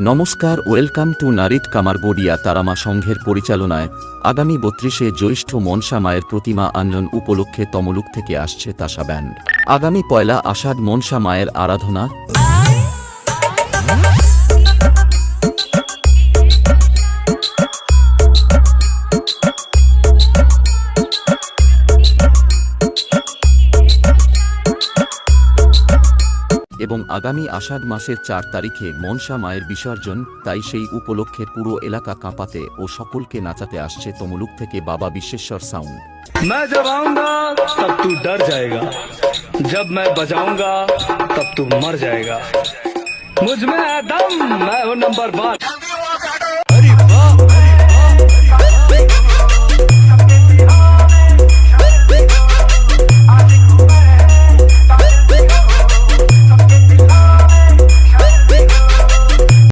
নমস্কার, welcome to নারিট কামারবোডিয়া Tara Maa সংঘের পরিচালনায় আগামী ৩২শে জ্যৈষ্ঠ মনসা মায়ের প্রতিমা আনয়ন উপলক্ষে তমলুক থেকে আসছে তাসা ব্যান্ড। আগামী ১লা আষাঢ় মনসা মায়ের আরাধনা এবং আগামী আষাঢ় মাসের ৪ তারিখে মনসা মায়ের বিসর্জন, তাই সেই উপলক্ষে পুরো এলাকা কাঁপাতে ও সকলকে নাচাতে আসছে তমলুক থেকে বাবা বিশ্বেশ্বর সাউন্ড। मैं जब आऊंगा तब तू डर जाएगा, जब मैं बजाऊंगा तब तू मर जाएगा, मुझ में है दम, मैं हूं नंबर 1।